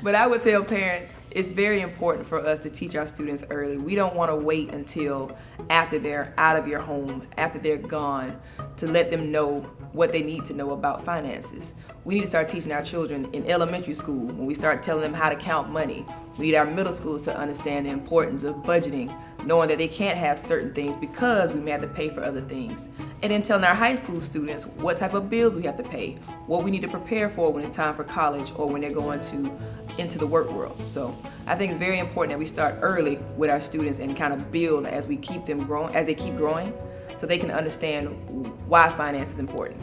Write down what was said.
But I would tell parents it's very important for us to teach our students early. We don't want to wait until after they're out of your home, after they're gone, to let them know what they need to know about finances. We need to start teaching our children in elementary school when we start telling them how to count money. We need our middle schoolers to understand the importance of budgeting, knowing that they can't have certain things because we may have to pay for other things. And then telling our high school students what type of bills we have to pay, what we need to prepare for when it's time for college or when they're going into the work world. So I think it's very important that we start early with our students and kind of build as we keep them growing, as they keep growing, so they can understand why finance is important.